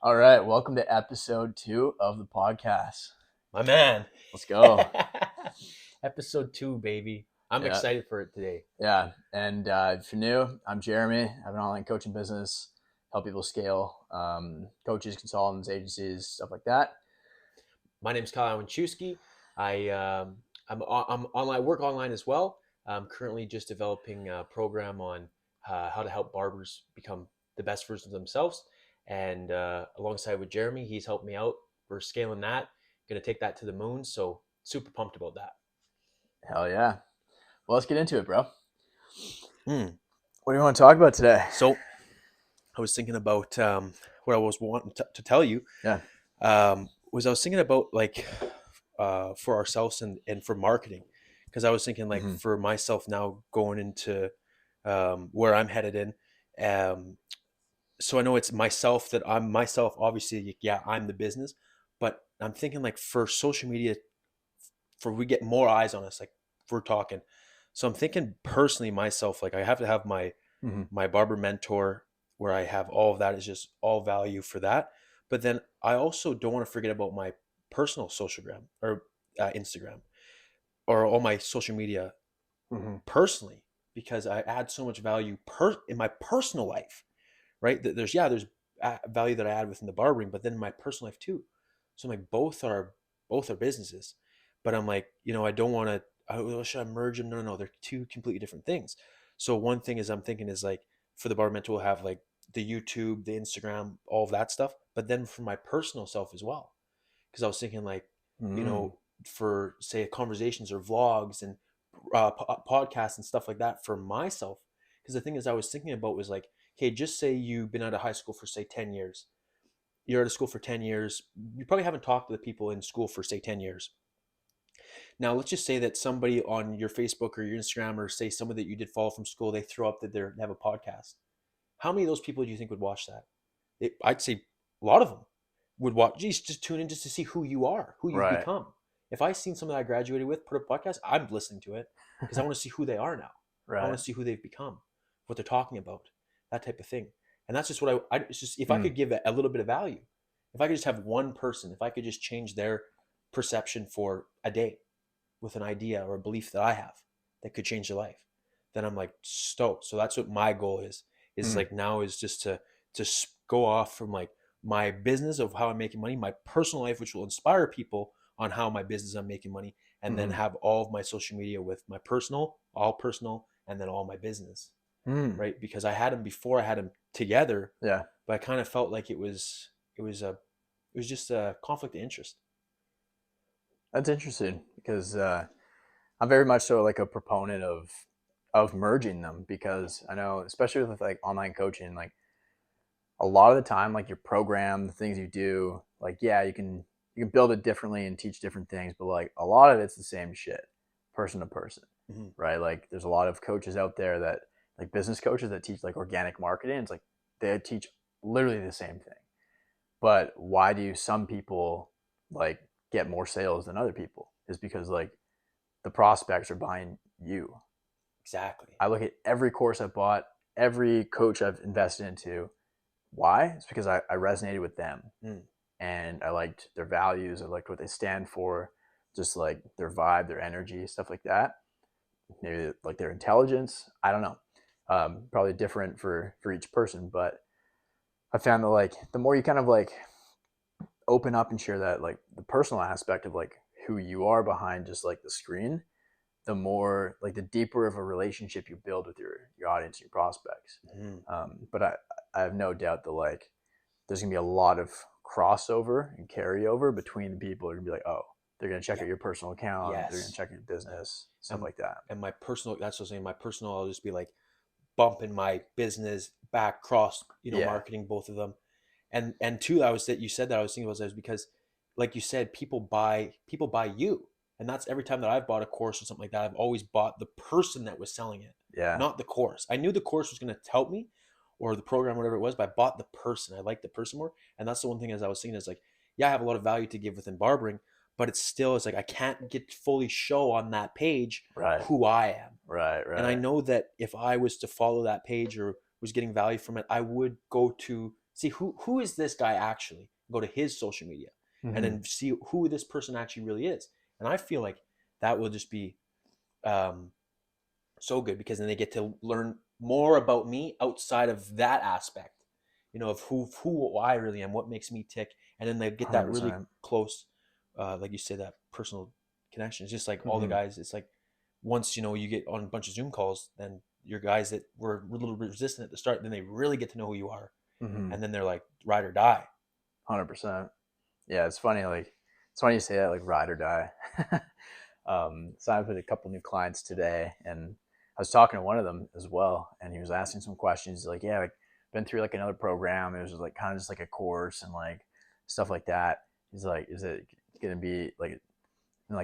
All right, welcome to episode 2 of the podcast. My man. Let's go. Episode 2, baby. I'm Yeah, excited for it today. yeah. And if you're new, I'm Jeremy. I have an online coaching business, help people scale, coaches, consultants, agencies, stuff like that. My name's Kyle Winchewski. I'm online, work online as well. I'm currently just developing a program on how to help barbers become the best version of themselves. And alongside with Jeremy, he's helped me out. We're scaling that. Going to take that to the moon. So super pumped about that. Hell yeah. Well, let's get into it, bro. Mm. What do you want to talk about today? So I was thinking about what I was wanting to tell you. Yeah. Was I was thinking about for ourselves and for marketing, because I was thinking for myself now going into where I'm headed in. So I know it's myself that I'm myself. Obviously, yeah, I'm the business, but I'm thinking like for social media, for we get more eyes on us, like if we're talking. So I'm thinking personally myself, like I have to have my barber mentor where I have all of that is just all value for that. But then I also don't want to forget about my personal social gram or Instagram or all my social media personally, because I add so much value in my personal life, right? There's value that I add within the barbering, but then in my personal life too. So I'm like, both are businesses, but I'm like, I don't want to, should I merge them? No, they're two completely different things. So one thing is I'm thinking is like for the barber mentor, we'll have like the YouTube, the Instagram, all of that stuff, but then for my personal self as well. Cause I was thinking like, you know, for say conversations or vlogs and podcasts and stuff like that for myself. Because the thing is I was thinking about was like, okay, just say you've been out of high school for say 10 years. You're out of school for 10 years. You probably haven't talked to the people in school for say 10 years. Now, let's just say that somebody on your Facebook or your Instagram, or say somebody that you did follow from school, they throw up that they have a podcast. How many of those people do you think would watch that? I'd say a lot of them would watch. Geez, just tune in just to see who you are, who you've Right. become. If I seen somebody I graduated with put a podcast, I'm listening to it because I want to see who they are now. I Right. want to see who they've become, what they're talking about, that type of thing. And that's just what it's just if I Mm. could give a little bit of value, if I could just have one person, if I could just change their perception for a day with an idea or a belief that I have that could change their life, then I'm like stoked. So that's what my goal is Mm. like now is just to go off from like my business of how I'm making money, my personal life, which will inspire people on how my business I'm making money, and then have all of my social media with my all personal, and then all my business, Mm. right? Because I had them before, I had them together, Yeah. but I kind of felt like it was just a conflict of interest. That's interesting because I'm very much so like a proponent of merging them because I know, especially with like online coaching, like a lot of the time, like your program, the things you do, like yeah, you can build it differently and teach different things, but like a lot of it's the same shit, person to person, Mm-hmm. right? Like there's a lot of coaches out there that like business coaches that teach like organic marketing. It's like they teach literally the same thing, but why do some people like get more sales than other people? Is because like the prospects are buying you. Exactly. I look at every course I've bought, every coach I've invested into. Why? It's because I resonated with them Mm. and I liked their values. I liked what they stand for, just like their vibe, their energy, stuff like that. Maybe like their intelligence. I don't know. Probably different for each person, but I found that like the more you kind of like open up and share that like the personal aspect of like who you are behind just like the screen, the more like the deeper of a relationship you build with your audience, your prospects. Mm. But I have no doubt that like there's gonna be a lot of crossover and carryover between the people who are gonna be like, oh, they're gonna check Yeah. out your personal account, they're gonna Yes. check your business, stuff And like that. and my personal, that's what I'm saying. My personal, I'll just be like bumping my business back cross, Yeah, marketing both of them. And two, I was that you said that I was thinking about that was because, like you said, people buy you, and that's every time that I've bought a course or something like that. I've always bought the person that was selling it, yeah, not the course. I knew the course was going to help me, or the program, whatever it was, but I bought the person. I like the person more, and that's the one thing as I was thinking is like, yeah, I have a lot of value to give within barbering, but it's still it's like I can't get fully show on that page right, who I am. right, And I right. know that if I was to follow that page or was getting value from it, I would go to see who is this guy actually. Go to his social media, and Mm-hmm. then see who this person actually really is. And I feel like that will just be um, so good, because then they get to learn more about me outside of that aspect, of who I really am, what makes me tick, and then they get that really 100%. close, like you said, that personal connection. It's just like all the Mm-hmm. guys. It's like once you get on a bunch of Zoom calls, then your guys that were a little resistant at the start, then they really get to know who you are, Mm-hmm. and then they're like ride or die. 100%. Yeah, it's funny. Like, it's funny you say that, like ride or die. Signed with a couple new clients today, and I was talking to one of them as well, and he was asking some questions. He's like, yeah, like been through like another program. It was like kind of just like a course and like stuff like that. He's like, is it gonna be like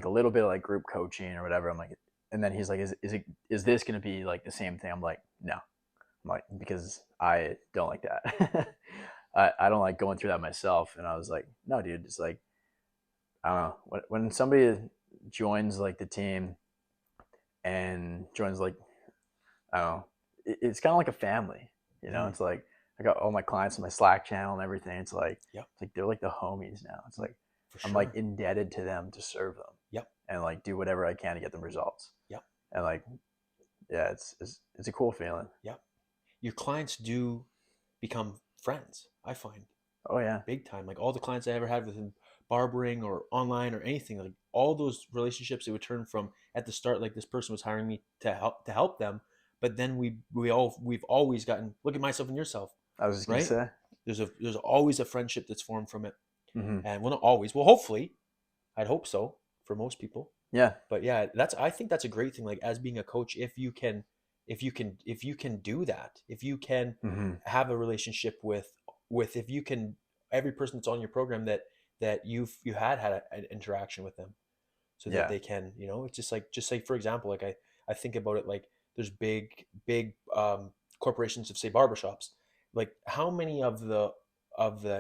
a little bit of like group coaching or whatever? I'm like, and then he's like, is this gonna be like the same thing? I'm like, no. I'm like, because I don't like that. I don't like going through that myself. And I was like, no, dude, it's like, I don't know. When somebody joins like the team and joins like, I don't know, it's kind of like a family, you know? Mm, It's like, I got all my clients on my Slack channel and everything. yep, It's like, they're like the homies now. It's like, for I'm like sure. indebted to them to serve them Yep, and like do whatever I can to get them results. yep, And like, yeah, it's a cool feeling. yep. Your clients do become friends, I find. Oh yeah. Big time. Like all the clients I ever had within barbering or online or anything, like all those relationships that would turn from at the start, like this person was hiring me to help them, but then we've always gotten, look at myself and yourself, I was just gonna right? say. There's always a friendship that's formed from it, Mm-hmm. and well, not always. Well, hopefully, I'd hope so for most people. Yeah. But yeah, I think that's a great thing. Like as being a coach, if you can do that, if you can Mm-hmm. have a relationship with if you can, every person that's on your program, that you had an interaction with them, so that Yeah. they can, it's just like for example, like I think about it, like there's big corporations of, say, barbershops. Like how many of the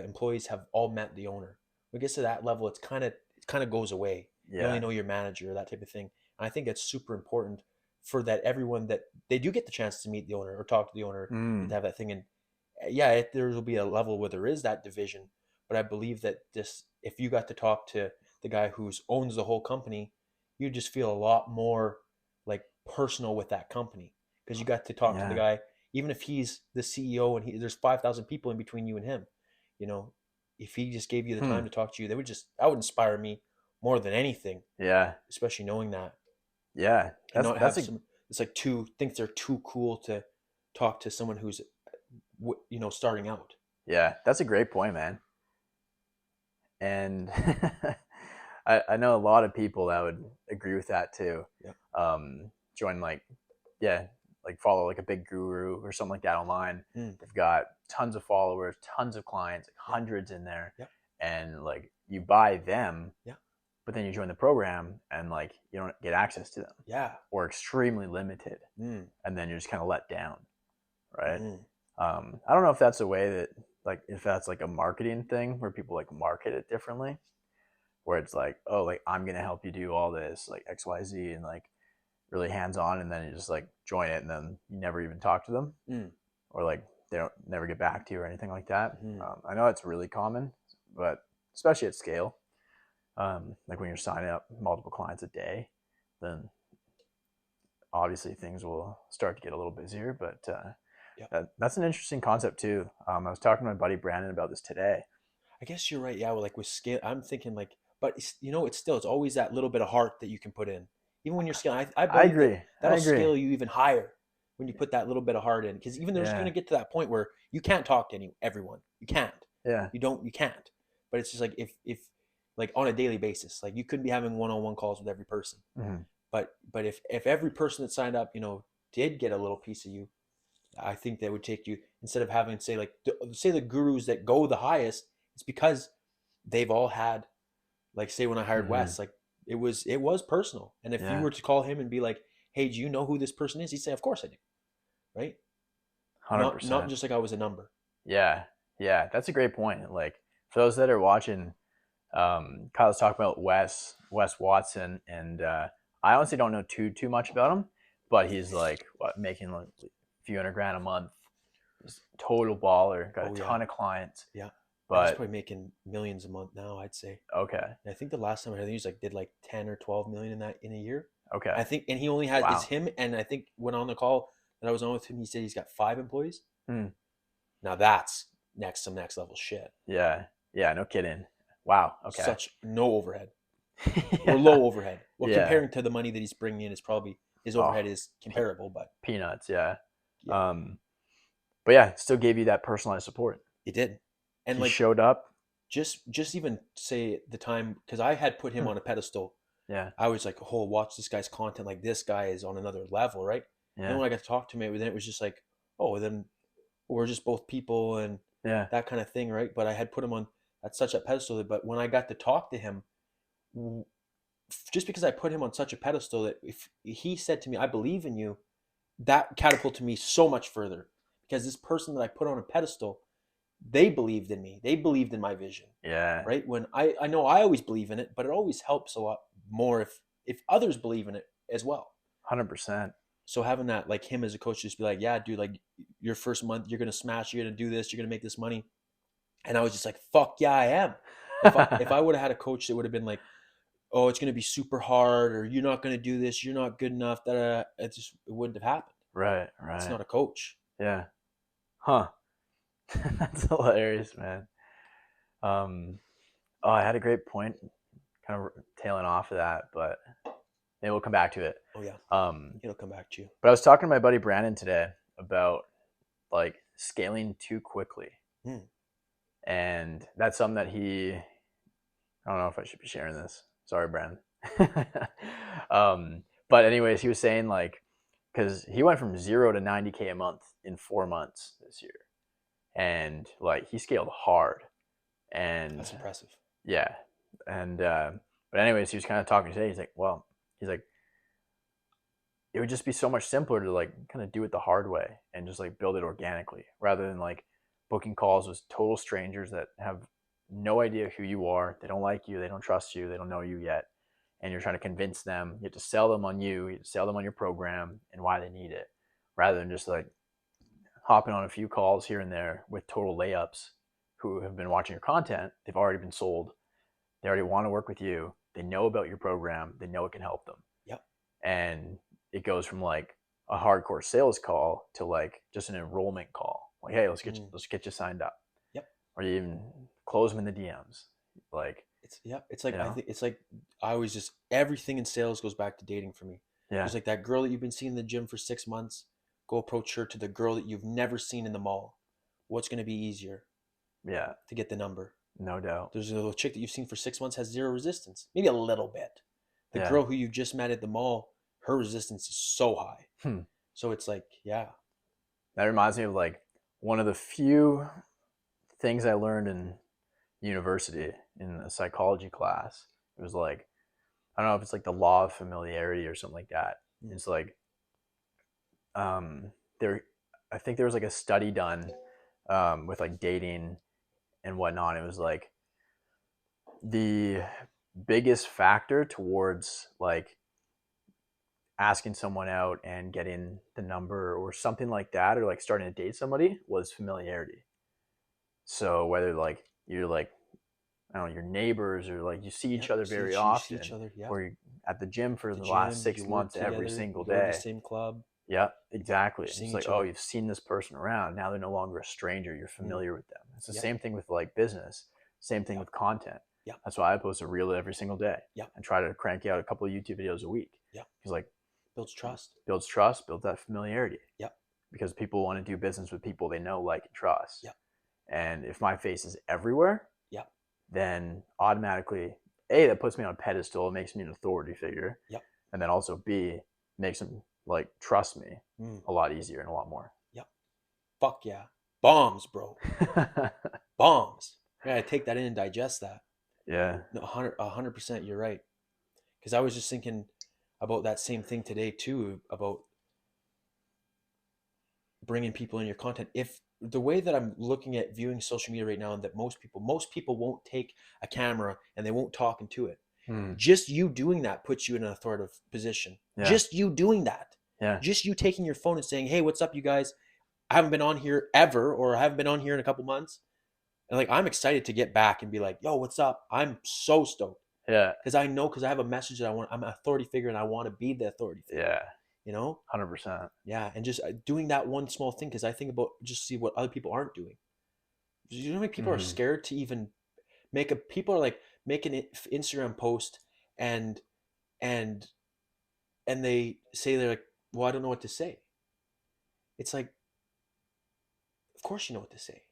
employees have all met the owner? When it gets to that level, it kind of goes away. You only Yeah. know your manager, that type of thing. And I think it's super important for that everyone, that they do get the chance to meet the owner or talk to the owner and Mm. to have that thing. And yeah, there will be a level where there is that division, but I believe that this, if you got to talk to the guy who owns the whole company, you just feel a lot more like personal with that company, because you got to talk to the Yeah. guy, even if he's the CEO and there's 5,000 people in between you and him. You know, if he just gave you the Hmm. time to talk to you, that would inspire me more than anything, Yeah. especially knowing that, Yeah. and That's not that's have a some, it's like too think they're too cool to talk to someone who's starting out. yeah. That's a great point, man. And I know a lot of people that would agree with that too. Yeah. Join like, yeah, like follow like a big guru or something like that online. Mm. They've got tons of followers, tons of clients, like Yeah. hundreds in there, Yeah. and like you buy them, Yeah. but then you join the program and like you don't get access to them Yeah. or extremely limited, Mm. and then you're just kind of let down, right? Mm. I don't know if that's a way that like if that's like a marketing thing where people like market it differently, where it's like, oh, like I'm gonna help you do all this like XYZ and like really hands on, and then you just like join it and then you never even talk to them, Mm. or like they don't never get back to you or anything like that. Mm. I know it's really common, but especially at scale, like when you're signing up multiple clients a day, then obviously things will start to get a little busier. But Yeah. that's an interesting concept too. I was talking to my buddy Brandon about this today. I guess you're right. Yeah, well, like with scale, I'm thinking like, but it's always that little bit of heart that you can put in, even when you're scaling. I I believe that agree. I that'll agree. scale you even higher when you put that little bit of heart in, because even there's going to Yeah. get to that point where you can't talk to everyone. You can't. Yeah. You can't. But it's just like if like on a daily basis, like you couldn't be having one-on-one calls with every person. Mm-hmm. But if every person that signed up, did get a little piece of you, I think that would take you, instead of having, say, like say the gurus that go the highest, it's because they've all had, like, say when I hired Mm-hmm. Wes, like it was personal. And if you Yeah. were to call him and be like, hey, do you know who this person is? He'd say, of course I do. Right? Hundred Not percent. just like I was a number. Yeah. Yeah. That's a great point. Like for those that are watching, Kyle's talking about Wes Watson, and I honestly don't know too much about him, but he's like what making like a few hundred grand a month, He's total baller, got a Oh yeah, ton of clients, yeah. And he's but probably making millions a month now, I'd say. okay, And I think the last time I heard, he was like did like 10 or 12 million in that in a year. okay, I think, and he only has it's wow, him. And I think when on the call that I was on with him, he said he's got 5 employees. hmm. Now that's some next level shit. Yeah, yeah, no kidding, wow, okay, Such no overhead or yeah, low overhead. Well, yeah, comparing to the money that he's bringing in, is probably his oh, overhead is pe- comparable, but peanuts, yeah, yeah, um, but yeah, still gave you that personalized support. it did. And He like showed up. just even say the time, because I had put him Hmm. on a pedestal. Yeah, I was like, oh, watch this guy's content. Like this guy is on another level, right? And then yeah, when I got to talk to him, then it was just like, oh, then we're just both people and yeah, that kind of thing, right? But I had put him on at such a pedestal. But when I got to talk to him, just because I put him on such a pedestal, that if he said to me, "I believe in you," that catapulted me so much further. Because this person that I put on a pedestal, they believed in me. They believed in my vision, yeah, right? When I know I always believe in it, but it always helps a lot more if others believe in it as well. 100%. So having that, like him as a coach, just be like, yeah, dude, like your first month, you're gonna smash, you're gonna do this, you're gonna make this money. And I was just like, fuck yeah, I am. If I would have had a coach that would have been like, oh, it's gonna be super hard, or you're not gonna do this, you're not good enough, that it wouldn't have happened. Right, That's right, not a coach. yeah, huh. That's hilarious, man. um oh, I had a great point kind of tailing off of that, but maybe we'll come back to it. Oh yeah, um it'll come back to you. but I was talking to my buddy Brandon today about like scaling too quickly, Hmm. and that's something that I don't know if I should be sharing this. Sorry, Brandon. But anyways, he was saying like, because he went from 0 to 90K a month in 4 months this year, and like he scaled hard, and That's impressive. yeah, and but anyways, he was kind of talking today. He's like, well, he's like, it would just be so much simpler to like kind of do it the hard way and just like build it organically rather than like booking calls with total strangers that have no idea who you are. They don't like you, they don't trust you, they don't know you yet, and you're trying to convince them. You have to sell them on you have to sell them on your program and why they need it, rather than just like hopping on a few calls here and there with total layups who have been watching your content. They've already been sold, they already want to work with you, they know about your program, they know it can help them, Yep. and it goes from like a hardcore sales call to like just an enrollment call. Like, hey, Mm. let's get you signed up, Yep. or you even close them in the DMs. Like, It's like you I know, think it's like I always just everything in sales goes back to dating for me. yeah, Just like that girl that you've been seeing in the gym for 6 months, go approach her to the girl that you've never seen in the mall. What's going to be easier yeah, to get the number? no doubt, There's a little chick that you've seen for 6 months has zero resistance, maybe a little bit. The yeah. girl who you just met at the mall, her resistance is so high. Hmm. So it's like, yeah, That reminds me of like one of the few things I learned in university in a psychology class. It was like, I don't know if it's like the law of familiarity or something like that. mm, It's like, um, there, I think there was like a study done with like dating and whatnot. It was like the biggest factor towards like asking someone out and getting the number or something like that, or like starting to date somebody, was familiarity. So whether like you're like, I don't know, your neighbors, or like you see each yep. other very You see each often, other, yeah. or you're at the gym for At the the last gym, you six work months every together, single you go to the day. same club, Yeah, exactly. you're It's seeing like, each oh, other. you've seen this person around. Now they're no longer a stranger. You're Mm, familiar with them. It's the yep, same thing with like business. Same thing yep, with content. yep, That's why I post a reel every single day yep, and try to crank out a couple of YouTube videos a week. yep. Because like, Builds trust. builds trust, builds that familiarity. Yep, Because people want to do business with people they know, like, and trust. yep, And if my face is everywhere, yep, then automatically, A, that puts me on a pedestal, it makes me an authority figure. yep, And then also B, makes them like trust me mm, a lot easier and a lot more. yep. Fuck yeah. Bombs, bro. Bombs. I gotta take that in and digest that. Yeah. No, 100%, you're right. Because I was just thinking about that same thing today too, about bringing people in your content. If the way that I'm looking at viewing social media right now, and that most people won't take a camera and they won't talk into it. Hmm. Just you doing that puts you in an authoritative position. Yeah. Just you doing that. Yeah. Just you taking your phone and saying, "Hey, what's up, you guys? I haven't been on here ever, or I haven't been on here in a couple months. And like, I'm excited to get back and be like, yo, what's up? I'm so stoked. Yeah. Because I know, because I have a message that I want. I'm an authority figure and I want to be the authority figure. Yeah. You know? 100%. Yeah. And just doing that one small thing, because I think about just see what other people aren't doing. You know how many people are Mm-hmm. scared to even people are like making an Instagram post and and they say they're like, well, I don't know what to say. It's like, of course you know what to say.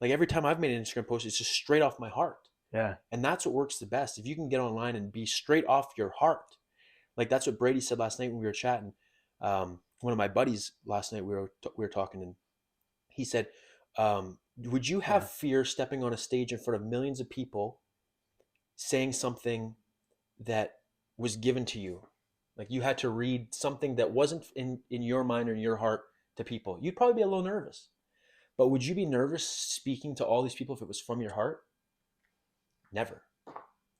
Like every time I've made an Instagram post, it's just straight off my heart. Yeah. And that's what works the best. If you can get online and be straight off your heart. Like that's what Brady said last night when we were chatting. One of my buddies last night, we were talking, and he said, would you Yeah. have fear stepping on a stage in front of millions of people saying something that was given to you? Like you had to read something that wasn't in your mind or in your heart to people. You'd probably be a little nervous. But would you be nervous speaking to all these people if it was from your heart? Never.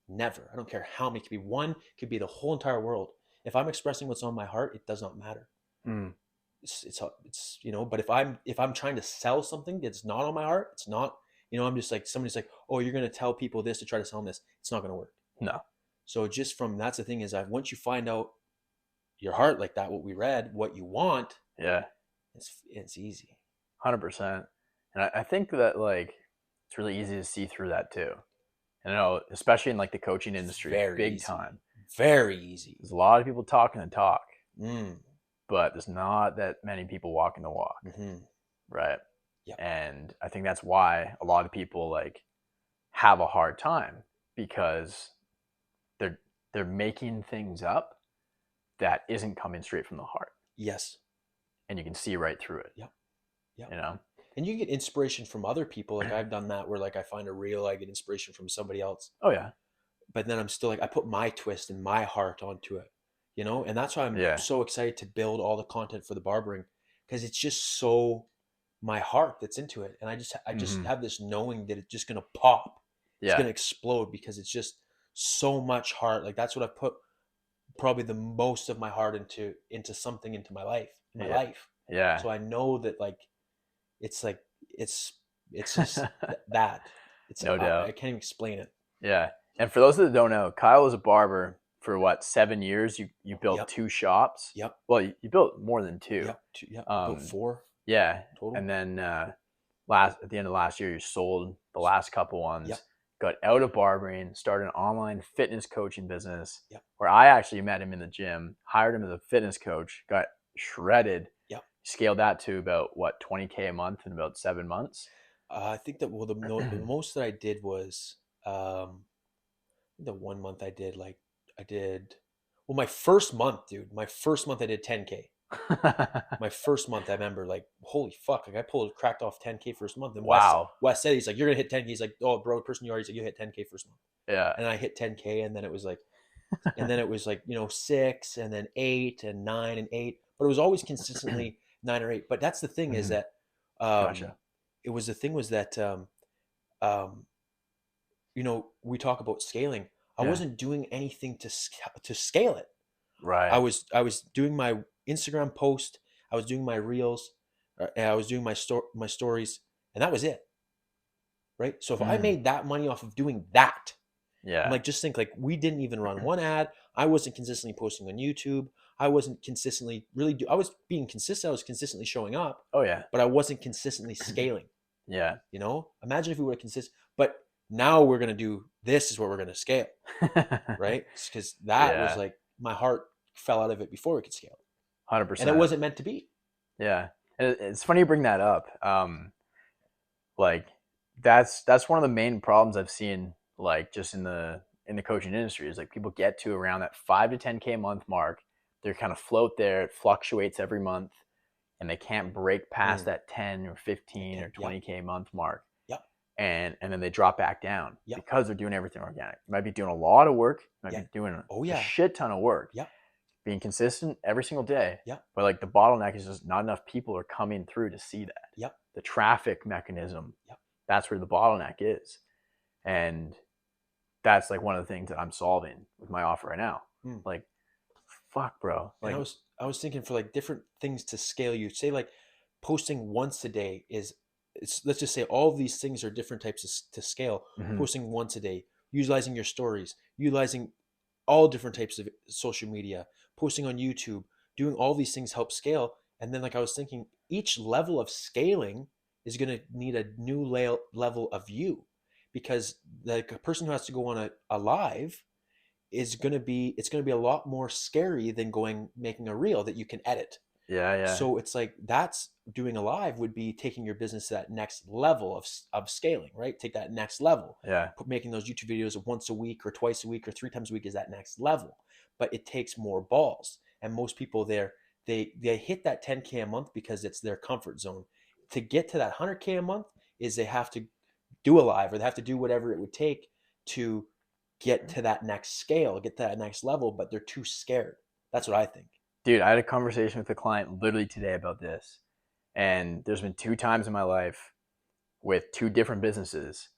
Never. I don't care how many. It could be one, it could be the whole entire world. If I'm expressing what's on my heart, it does not matter. Mm. It's you know, but if I'm trying to sell something that's not on my heart, it's not, you know, I'm just like, somebody's like, oh, you're gonna tell people this to try to sell them this. It's not gonna work. No. So just from that's the thing is that once you find out your heart like that, what we read, what you want, Yeah. it's easy. 100%. And I think that like it's really easy to see through that too. And I know, especially in like the coaching industry, Very big easy. time. Very easy. There's a lot of people talking the talk, Mm. but there's not that many people walking the walk, Mm-hmm. right? Yep. And I think that's why a lot of people like have a hard time because they're making things up that isn't coming straight from the heart, Yes. and you can see right through it. Yep. Yep. You know? And you get inspiration from other people. Like I've done that where like I find a reel, I get inspiration from somebody else. Oh yeah. But then I'm still like, I put my twist and my heart onto it, you know? And that's why I'm Yeah. so excited to build all the content for the barbering, because it's just so my heart that's into it. And I just Mm-hmm. have this knowing that it's just gonna pop. It's Yeah. gonna explode because it's just so much heart. Like that's what I put probably the most of my heart into something into my life. Yeah. Yeah. So I know that it's like it's just that it's No I doubt. can't even explain it. Yeah. And for those that don't know, Kyle was a barber for what, 7 years? You built Yep. 2 shops. Yep. Well, you built more than two. Yep. Yep. About Um, 4 yeah. total. And then last at the end of last year, you sold the last couple Yep. ones. Got out of barbering, started an online fitness coaching business. Yep. Where I actually met him in the gym, hired him as a fitness coach, got shredded. Yep. Scaled that to about what, 20K a month in about 7 months. I think that the most that I did was the 1 month I did well my first month, dude. My first month I did 10K. My first month, I remember like, holy fuck, like I cracked off 10K first month. And Wow. Wes said, he's like, you're gonna hit 10K. He's like, oh, bro, person you are. He's like, you hit 10K first month. Yeah. And I hit 10K, and then it was like, you know, 6 and then 8 and 9 and 8, but it was always consistently 9 or 8. But that's the thing is Mhm. that Gotcha. it was the thing was that um, you know, we talk about scaling. I Yeah. wasn't doing anything to scale it. Right. I was doing my Instagram post, I was doing my reels, and I was doing my stories, and that was it. Right? So if I Mm. made that money off of doing that, I'm Yeah. like, just think like we didn't even run one ad. I wasn't consistently posting on YouTube. I wasn't consistently I was being consistent. I was consistently showing up, Oh yeah. but I wasn't consistently scaling. Yeah. You know, imagine if we were consistent. But now we're gonna do this is what we're gonna scale, right? Because that was Yeah. like my heart fell out of it before we could scale, and it 100%. wasn't meant to be. Yeah. And it's funny you bring that up. Like that's one of the main problems I've seen, like just in the coaching industry, is like people get to around that 5 to 10K a month mark. They're kind of float there. It fluctuates every month, and they can't break past Mm. that 10 or 15 or Yep. 20K a month mark. Yep. And then they drop back down Yep. because they're doing everything organic. You might be doing a lot of work. You might Yeah. be doing Oh a yeah. shit ton of work. Yep. Being consistent every single day. Yep. But like the bottleneck is just not enough people are coming through to see that. Yep. The traffic mechanism. Yep. That's where the bottleneck is. And that's like one of the things that I'm solving with my offer right now. Mm. Like, fuck, bro. Like, And I was thinking for like different things to scale you. Say like posting once a day is, let's just say all of these things are different types to scale. Mm-hmm. Posting once a day, utilizing your stories, utilizing all different types of social media, posting on YouTube, doing all these things help scale. And then, like I was thinking, each level of scaling is going to need a new level of you, because like a person who has to go on a live is going to be, it's going to be a lot more scary than going making a reel that you can edit. Yeah, yeah, So it's like, that's doing a live would be taking your business to that next level of scaling, right? Take that next level. yeah, Making those YouTube videos once a week or twice a week or 3 times a week is that next level. But it takes more balls. And most people there, they hit that 10K a month because it's their comfort zone. To get to that 100K a month is they have to do a live, or they have to do whatever it would take to get to that next scale, get to that next level, but they're too scared. That's what I think. dude. I had a conversation with a client literally today about this, and there's been 2 times in my life with 2 different businesses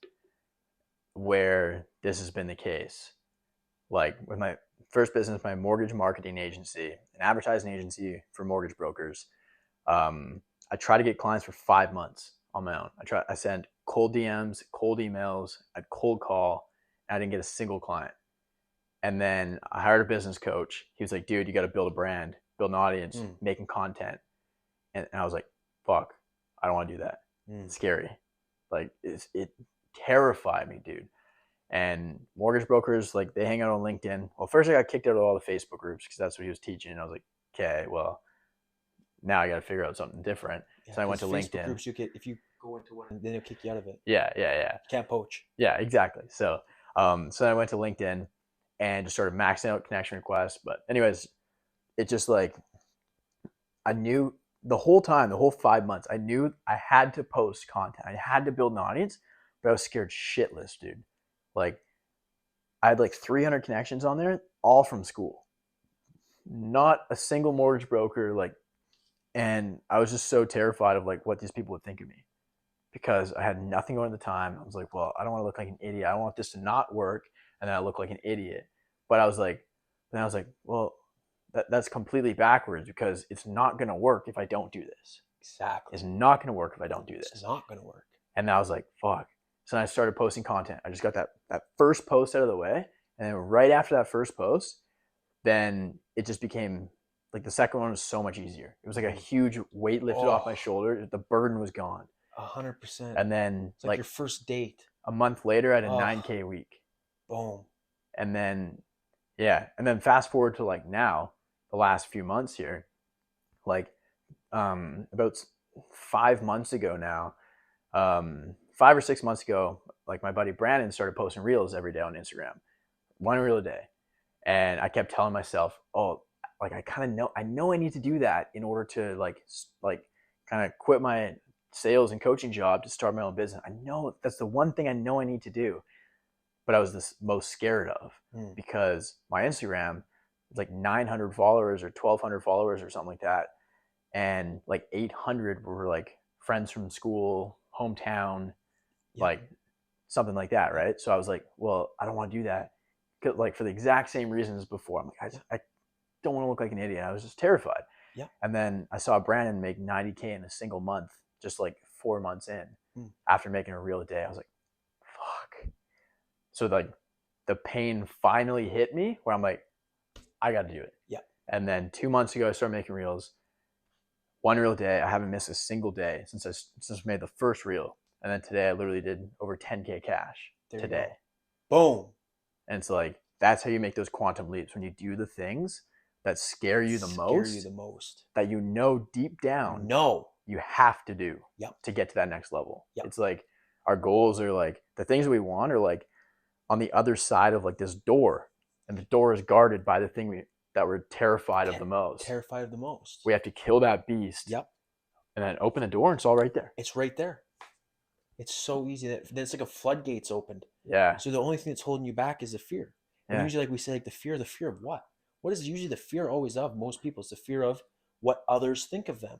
where this has been the case. Like with my first business, my mortgage marketing agency, an advertising agency for mortgage brokers. I tried to get clients for 5 months on my own. I sent cold DMs, cold emails, I'd cold call, and I didn't get a single client. And then I hired a business coach. He was like, dude, you got to build a brand, build an audience, Mm, making content. And I was like, fuck, I don't want to do that. mm. It's scary. Like it terrified me, dude. And mortgage brokers, like they hang out on LinkedIn. Well, first I got kicked out of all the Facebook groups because that's what he was teaching. And I was like, okay, well, now I got to figure out something different. Yeah, So I went because to Facebook LinkedIn. groups, you get, if you go into one, then they'll kick you out of it. Yeah, yeah, yeah. Can't poach. Yeah, exactly. So I went to LinkedIn and just started maxing out connection requests. But anyways, it just like I knew the whole time, the whole 5 months, I knew I had to post content. I had to build an audience, but I was scared shitless, dude. Like I had like 300 connections on there, all from school. Not a single mortgage broker, like, and I was just so terrified of like what these people would think of me because I had nothing on at the time. I was like, well, I don't want to look like an idiot. I don't want this to not work, and then I look like an idiot. But then I was like, well, that's completely backwards because it's not going to work if I don't do this. Exactly. It's not going to work if I don't do It's this. not going to work. And I was like, fuck. So then I started posting content. I just got that first post out of the way, and then right after that first post, then it just became like the second one was so much easier. It was like a huge weight lifted off my shoulder. The burden was gone. 100%. And then It's like your first date. a month later, I had a Oh, 9K week. boom. And then, yeah. And then fast forward to like now, the last few months here, like about 5 months ago now, 5 or 6 months ago, like my buddy Brandon started posting reels every day on Instagram, one reel a day. And I kept telling myself, oh, like I kind of know, I need to do that in order to like kind of quit my sales and coaching job to start my own business. I know that's the one thing I know I need to do, but I was the most scared of Mm. because my Instagram is like 900 followers or 1,200 followers or something like that, and like 800 were like friends from school, hometown, Yep. like something like that, right? So I was like, well, I don't want to do that, like for the exact same reasons before. I'm like, I don't want to look like an idiot. I was just terrified. Yeah. And then I saw Brandon make 90K in a single month, just like 4 months in, after making a reel a day. I was like, fuck. So like the pain finally hit me where I'm like, I got to do it. Yeah. And then 2 months ago, I started making reels. One reel a day. I haven't missed a single day since I made the first reel. And then today I literally did over 10K cash today. Boom. And it's like, that's how you make those quantum leaps, when you do the things that scare you the most, that you know deep down you have to do to get to that next level. It's like our goals are like the things we want are like on the other side of like this door, and the door is guarded by the thing that we're terrified of the most. We have to kill that beast. Yep. And then open the door, and it's all right there. It's right there. It's so easy. Then it's like a floodgates opened. Yeah. So the only thing that's holding you back is the fear. And usually, like we say, like the fear of what? What is usually the fear always of most people? It's the fear of what others think of them.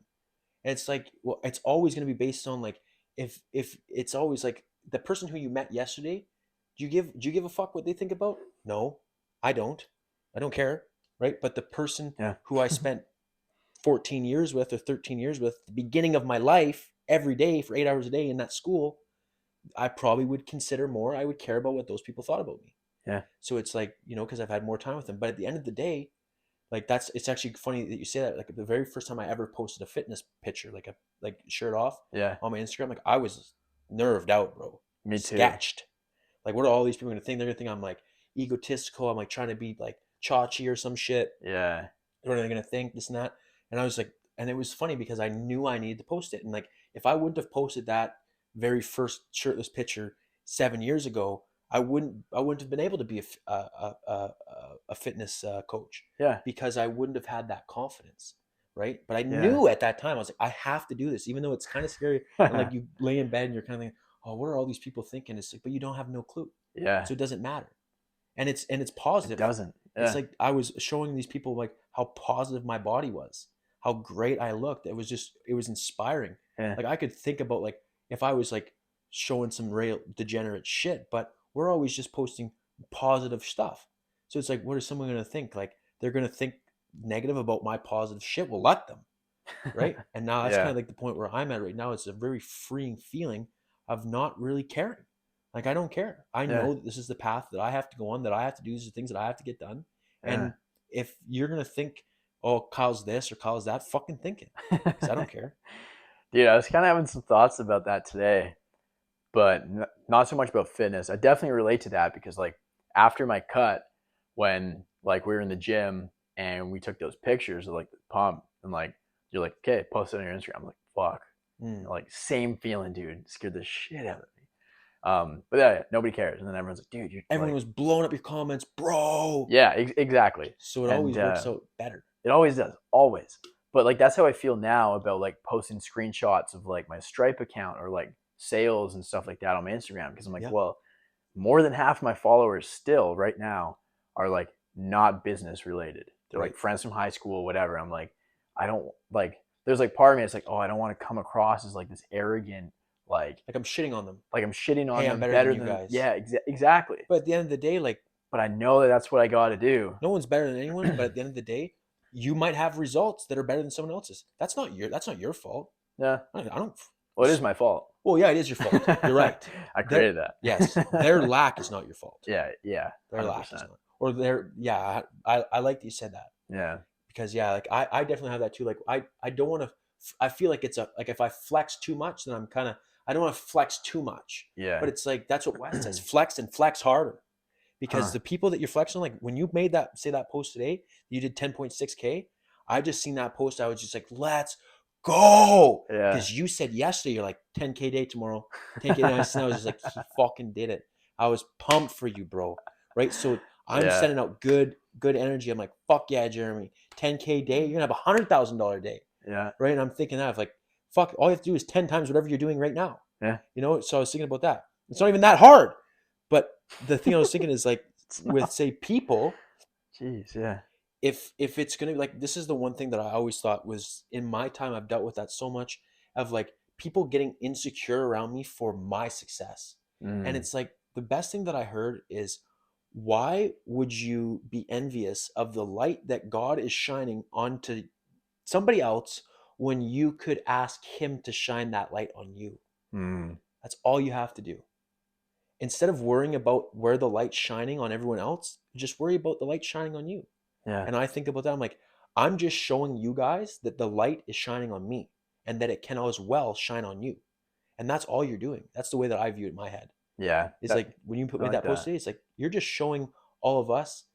And it's like, well, it's always going to be based on like, if it's always like the person who you met yesterday, do you give a fuck what they think about? No, I don't care. Right. But the person who I spent 14 years with or 13 years with, the beginning of my life, every day for 8 hours a day in that school, I probably would consider more. I would care about what those people thought about me. Yeah. So it's like, because I've had more time with them. But at the end of the day, like it's actually funny that you say that. Like the very first time I ever posted a fitness picture, like shirt off Yeah. on my Instagram, like I was nerved out, bro. Me too. Sketched. Like what are all these people gonna think? They're gonna think I'm like egotistical. I'm like trying to be like chachi or some shit. Yeah. What are they gonna think? This and that. And I was like, and it was funny because I knew I needed to post it. And like if I wouldn't have posted that very first shirtless picture 7 years ago, I wouldn't have been able to be a fitness coach Yeah. because I wouldn't have had that confidence, right? But I Yeah. knew at that time I was like, I have to do this, even though it's kind of scary. And like you lay in bed and you're kind of thinking, oh, what are all these people thinking? It's like, but you don't have no clue, Yeah. so it doesn't matter, and it's It positive. doesn't. It's Yeah. like I was showing these people like how positive my body was, how great I looked. It was inspiring. Yeah. Like I could think about like if I was like showing some real degenerate shit, but we're always just posting positive stuff. So it's like, what is someone going to think? Like they're going to think negative about my positive shit. Well, let them, right? And now that's kind Yeah. of like the point where I'm at right now. It's a very freeing feeling of not really caring. Like I don't care. I Yeah. know that this is the path that I have to go on, that I have to do. These are things that I have to get done. Yeah. And if you're gonna think, oh, Kyle's this or Kyle's that, fucking think it, because I don't care. Dude, I was kind of having some thoughts about that today, but not so much about fitness. I definitely relate to that because like after my cut, when like we were in the gym and we took those pictures of like the pump and like you're like, okay, post it on your Instagram. I'm like, fuck. Mm. Like same feeling, dude. Scared the shit out of me. But yeah, nobody cares. And then everyone's like, dude, you're Everyone like, was blowing up your comments, bro. yeah, exactly. So it And always works out better. it always does, always. But like that's how I feel now about like posting screenshots of like my Stripe account or like sales and stuff like that on my Instagram because I'm like, Yeah. well, more than half my followers still right now are like not business related. They're like friends from high school, whatever. I'm like, I don't like. There's like part of me. It's like, oh, I don't want to come across as like this arrogant, Like I'm shitting on them. like I'm shitting on Hey, I'm them better than better you than guys. yeah, exactly. But at the end of the day, like But I know that that's what I got to do. no one's better than anyone. But at the end of the day, you might have results that are better than someone else's. That's not your fault. Yeah. I don't. Well, it is my fault. Well, yeah, it is your fault. You're right. I created that. Yes, their lack is not your fault. Yeah. Yeah. Their 100%. lack is not. Or their yeah. I like that you said that Yeah. because yeah, like I definitely have that too. Like I don't want to. I feel like it's a like if I flex too much, then I'm kind of I don't want to flex too much. Yeah. But it's like that's what Wes says: flex and flex harder. Because Huh. the people that you're flexing, like when you made that, say that post today, you did 10.6K. I just seen that post. I was just like, let's go. Yeah. Because you said yesterday, you're like 10K day tomorrow, 10K day. And I was just like, he fucking did it. I was pumped for you, bro. Right. So I'm Yeah. sending out good energy. I'm like, fuck yeah, Jeremy. 10K day, you're gonna have $100,000 day. Yeah. Right. And I'm thinking that of like, fuck, all you have to do is 10 times whatever you're doing right now. Yeah. So I was thinking about that. It's not even that hard. But the thing I was thinking is like with say people, Jeez, yeah. if it's gonna be like this is the one thing that I always thought was in my time I've dealt with that so much of like people getting insecure around me for my success. And it's like the best thing that I heard is why would you be envious of the light that God is shining onto somebody else when you could ask him to shine that light on you? That's all you have to do. Instead of worrying about where the light's shining on everyone else, just worry about the light shining on you. Yeah. And I think about that. I'm like, I'm just showing you guys that the light is shining on me and that it can as well shine on you. And that's all you're doing. That's the way that I view it in my head. Yeah. It's like when you made that post today, it's like you're just showing all of us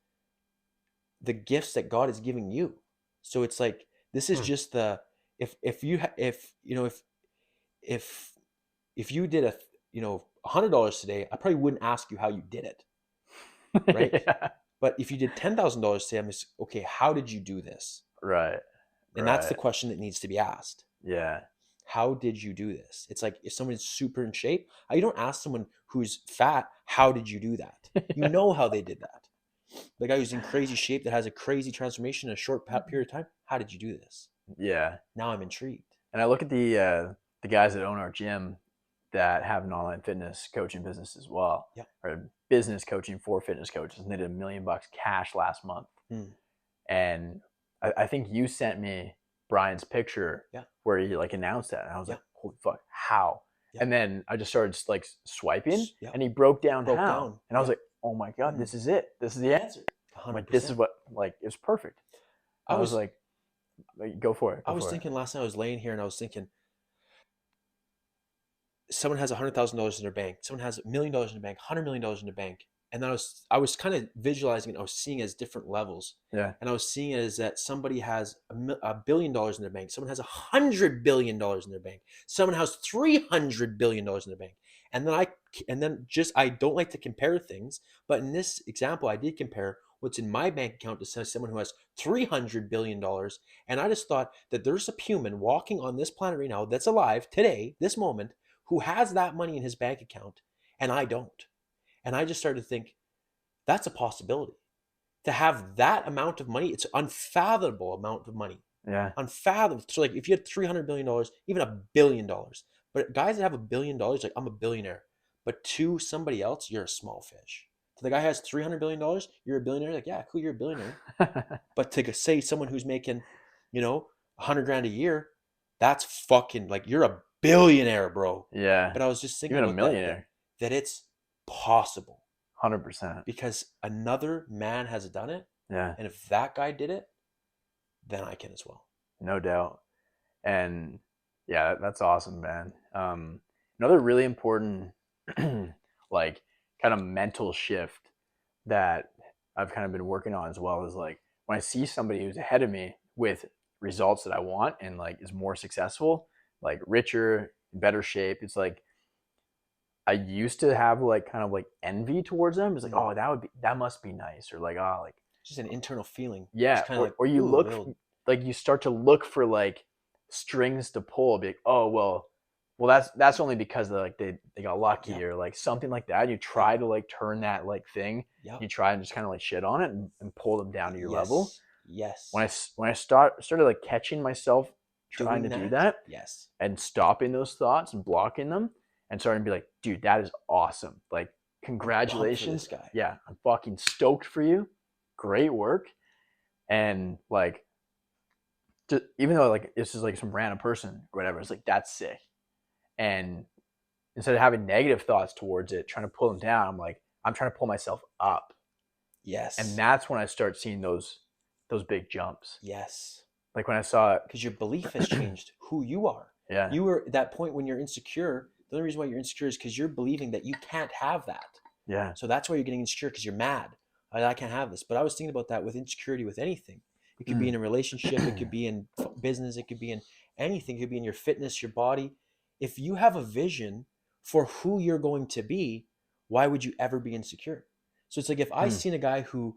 the gifts that God is giving you. So it's like this is just the if you did $100 today, I probably wouldn't ask you how you did it, right? Yeah. But if you did $10,000 today, I'm just okay. How did you do this? Right. And that's the question that needs to be asked. Yeah. How did you do this? It's like if someone's super in shape, you don't ask someone who's fat, how did you do that? You know how they did that. The guy who's in crazy shape that has a crazy transformation in a short period of time, how did you do this? Yeah. Now I'm intrigued. And I look at the guys that own our gym that have an online fitness coaching business as well. Yeah. Or business coaching for fitness coaches. And they did $1 million cash last month. And I think you sent me Brian's picture Yeah. where he like announced that. And I was Yeah. like, holy fuck, how? Yeah. And then I just started just, like swiping Yeah. and he broke down Broke how. down. And I was Yeah. like, oh my God, this is it. This is the answer. I'm like, this is 100%. what, like, it was perfect. I I was was like, go for it. I Go was for it. thinking last night, I was laying here and I was thinking, someone has $100,000 in their bank, someone has $1 million in their bank, $100 million in their bank, and then I was kind of visualizing it. I was seeing it as different levels, Yeah. and I was seeing it as that somebody has $1 billion in their bank, someone has $100 billion in their bank, someone has $300 billion in their bank, and then just I don't like to compare things, but in this example, I did compare what's in my bank account to someone who has $300 billion, and I just thought that there's a human walking on this planet right now that's alive today, this moment, who has that money in his bank account and I don't. And I just started to think that's a possibility. To have that amount of money, it's an unfathomable amount of money. Yeah. Unfathomable. So like if you had $300 billion, even $1 billion, but guys that have $1 billion, like I'm a billionaire. But to somebody else, you're a small fish. To the guy who has $300 billion, you're a billionaire. Like, yeah, cool, you're a billionaire. But to say someone who's making, 100 grand a year, that's fucking like you're a billionaire, bro. Yeah. But I was just thinking Even a about that millionaire. that it's possible 100%. because another man has done it, Yeah. and if that guy did it, then I can as well. No doubt. And yeah, that's awesome, man. Another really important, like, kind of mental shift that I've kind of been working on as well is like when I see somebody who's ahead of me with results that I want and like is more successful, like richer, in better shape. It's like I used to have like kind of like envy towards them. It's like, oh, that must be nice, or like, oh, like Just an internal feeling. yeah, Just kind of like, or you ooh, look little. like you start to look for like strings to pull. Be like, oh well, that's only because they got lucky Yeah. or like something like that. You try to like turn that like thing. Yeah. You try and just kind of like shit on it and pull them down to your level. Yes. Yes. When I started like catching myself trying Doing to do that. that Yes. and stopping those thoughts and blocking them and starting to be like, dude, that is awesome. Like, Pumped for this congratulations. guy. Yeah, I'm fucking stoked for you. Great work. And like, just, even though like this is like some random person or whatever, it's like that's sick. And instead of having negative thoughts towards it, trying to pull them down, I'm trying to pull myself up. Yes. And that's when I start seeing those big jumps. Yes. Like when I saw it, Because your belief has changed who you are. yeah, You were at that point when you're insecure. The only reason why you're insecure is because you're believing that you can't have that. yeah, So that's why you're getting insecure, because you're mad. I can't have this. But I was thinking about that with insecurity with anything. It could be in a relationship. It could be in business. It could be in anything. It could be in your fitness, your body. If you have a vision for who you're going to be, why would you ever be insecure? So it's like if I seen a guy who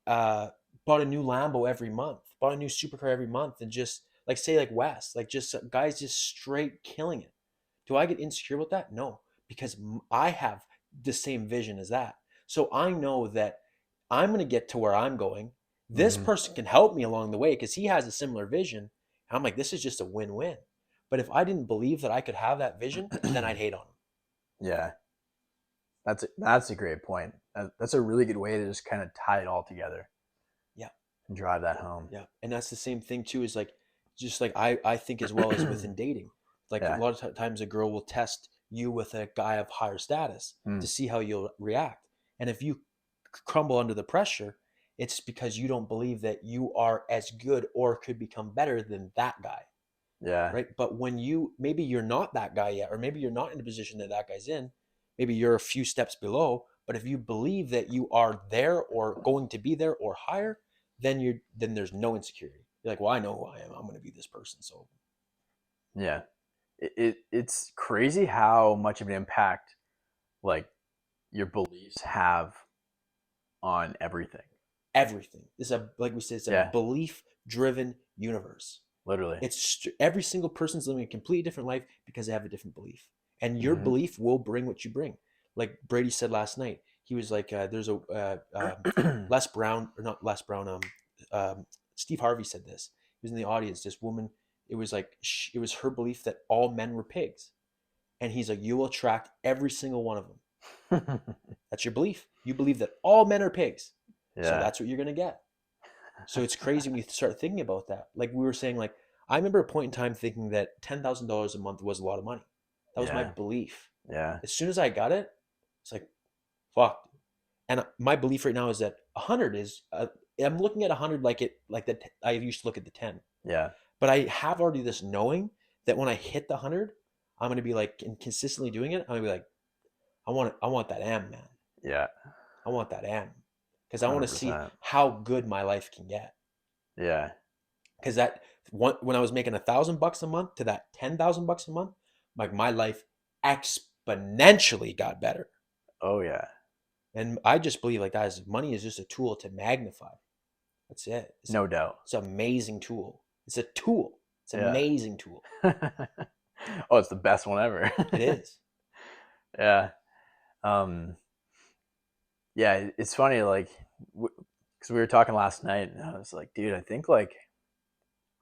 uh, bought a new Lambo every month, bought a new supercar every month, and just like say like Wes, like just guys just straight killing it. Do I get insecure with that? No, because I have the same vision as that. So I know that I'm going to get to where I'm going. This person can help me along the way because he has a similar vision. And I'm like, this is just a win-win. But if I didn't believe that I could have that vision, then I'd hate on him. yeah. That's a great point. That's a really good way to just kind of tie it all together. Yeah. And drive that home. Yeah. And that's the same thing too, is like, just like I think as well as within dating. Like Yeah. a lot of times a girl will test you with a guy of higher status to see how you'll react. And if you crumble under the pressure, it's because you don't believe that you are as good or could become better than that guy. Yeah. Right. But when maybe you're not that guy yet, or maybe you're not in the position that that guy's in, maybe you're a few steps below. But if you believe that you are there or going to be there or higher, then there's no insecurity. You're like, well, I know who I am. I'm going to be this person. So Yeah. It's crazy how much of an impact like your beliefs have on everything. everything is like we said, it's a Yeah. belief-driven universe. Literally. It's every single person's living a completely different life because they have a different belief, and your belief will bring what you bring. Like Brady said last night, he was like, "There's a Les Brown, or not Les Brown. Steve Harvey said this. He was in the audience. This woman, it was like it was her belief that all men were pigs, and he's like, you will attract every single one of them. That's your belief. You believe that all men are pigs, so Yeah. that's what you're gonna get. So it's crazy when you start thinking about that. Like we were saying, like I remember a point in time thinking that $10,000 a month was a lot of money. That was my Yeah. belief. Yeah. As soon as I got it, it's like, fuck. And my belief right now is that 100 is. I'm looking at 100 like that. I used to look at the 10, Yeah. but I have already this knowing that when I hit the 100, I'm gonna be like, and consistently doing it. I'm gonna be like, I want that M, man. Yeah. I want that M, because I want to see 100%. how good my life can get. Yeah. Because that when I was making $1,000 a month to that $10,000 a month, like my life exponentially got better. Oh yeah. And I just believe like guys, money is just a tool to magnify. That's it. No doubt. It's an amazing tool. It's a tool. It's an Yeah. amazing tool. Oh, it's the best one ever. It is. Yeah. Um, yeah, it's funny, like, because we were talking last night, and I was like, dude, I think like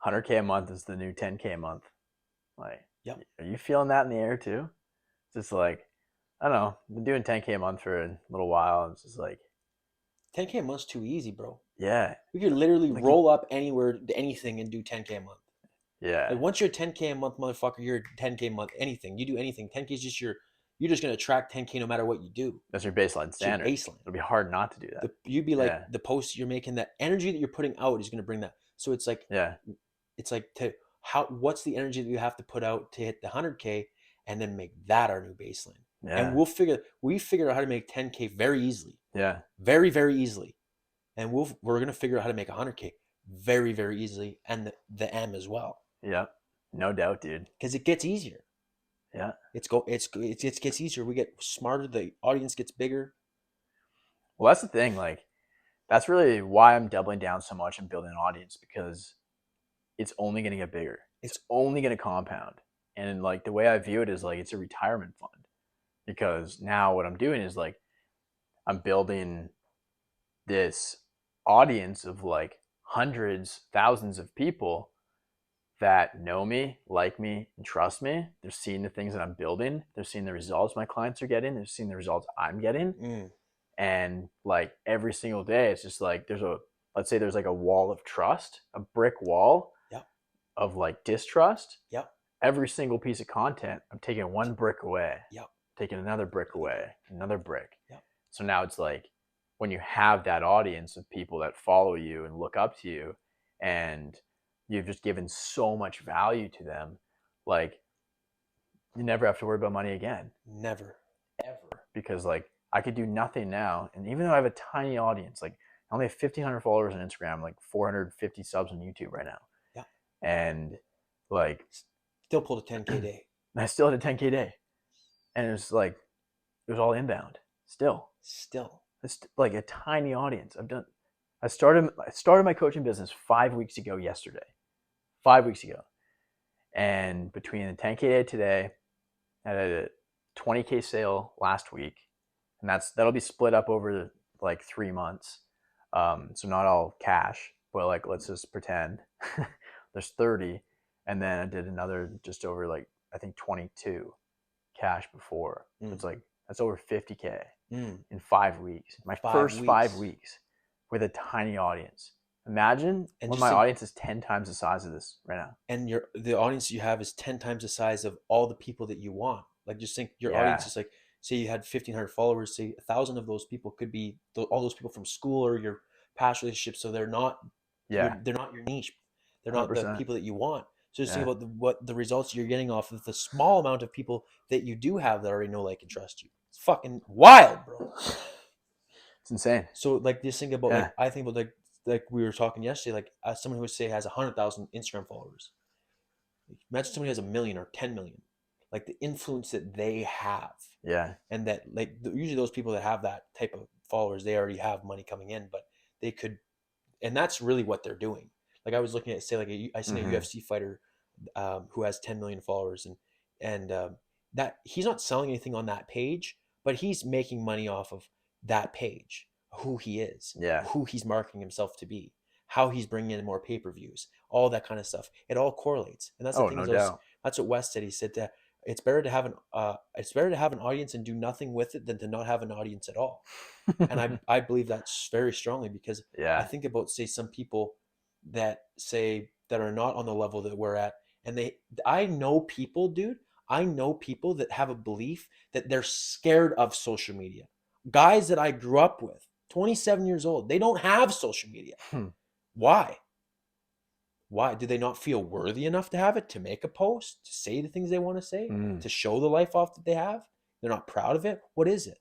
100K a month is the new 10K a month. Like, Yep. are you feeling that in the air too? It's just like, I don't know. I've been doing 10K a month for a little while. And it's just like, 10K a month's too easy, bro. yeah, We could literally like, you, roll up anywhere to anything and do 10K a month. yeah, Like once you're 10K a month, motherfucker, you're 10K a month. Anything you do, anything. 10K is just you're just gonna attract 10K no matter what you do. that's your baseline It's your standard. baseline. It'll be hard not to do that. You'd be like Yeah, the post you're making, that energy that you're putting out is gonna bring that. So yeah, it's like to how what's the energy that you have to put out to hit the 100K, and then make that our new baseline. And yeah, we figure out how to make 10K very easily, yeah, very very easily, and we're gonna figure out how to make 100K very very easily, and the M as well, yeah. No doubt, dude. because it gets easier. Yeah. It gets easier. We get smarter. The audience gets bigger. Well, that's the thing. Like, that's really why I'm doubling down so much and building an audience, because it's only going to get bigger. It's only going to compound. And like the way I view it is like it's a retirement fund, because now what I'm doing is like I'm building this audience of like hundreds, thousands of people that know me, like me, and trust me. They're seeing the things that I'm building. They're seeing the results my clients are getting. They're seeing the results I'm getting. Mm. And like every single day, it's just like let's say there's like a wall of trust, a brick wall Yep. of like distrust. Yep. Every single piece of content, I'm taking one brick away, Yep. taking another brick away, another brick. Yep. So now it's like when you have that audience of people that follow you and look up to you, and you've just given so much value to them, like you never have to worry about money again. Never. Ever. Because like I could do nothing now. And even though I have a tiny audience, like I only have 1,500 followers on Instagram, like 450 subs on YouTube right now. Yeah. And like still pulled a 10K day. I still had a 10K day. And it was like, it was all inbound. Still. It's like a tiny audience. I started my coaching business 5 weeks ago yesterday. 5 weeks ago. And between the 10K day today, I had a 20K sale last week, and that'll be split up over like 3 months. So not all cash, but like let's just pretend there's 30, and then I did another just over like I think 22 cash before. So it's like that's over 50K in 5 weeks. My first 5 weeks with a tiny audience. Imagine when my audience is 10 times the size of this right now. And the audience you have is 10 times the size of all the people that you want. Like just think your audience is like, say you had 1,500 followers, say 1,000 of those people could be all those people from school or your past relationships. So they're not, they're not your niche. They're not 100%. The people that you want. So just think about what the results you're getting off of the small amount of people that you do have that already know, like, and trust you. It's fucking wild, bro. It's insane. So like just think about like, I think about like we were talking yesterday, like as someone who would say has 100,000 Instagram followers. Imagine somebody who has 1 million or 10 million, like the influence that they have. Yeah. And that like usually those people that have that type of followers, they already have money coming in, but they could, and that's really what they're doing. Like I was looking at, say, like I seen a UFC fighter who has 10 million followers, and that he's not selling anything on that page, but he's making money off of that page, who he is, who he's marketing himself to be, how he's bringing in more pay-per-views, all that kind of stuff. It all correlates, and that's the thing. That's what Wes said. He said that it's better to have an audience and do nothing with it than to not have an audience at all. And I believe that's very strongly, because I think about, say, some people that say that are not on the level that we're at. And I know people, dude. I know people that have a belief that they're scared of social media. Guys that I grew up with, 27 years old, they don't have social media. Hmm. Why? Why? Do they not feel worthy enough to have it, to make a post, to say the things they want to say, Mm. to show the life off that they have? They're not proud of it. What is it?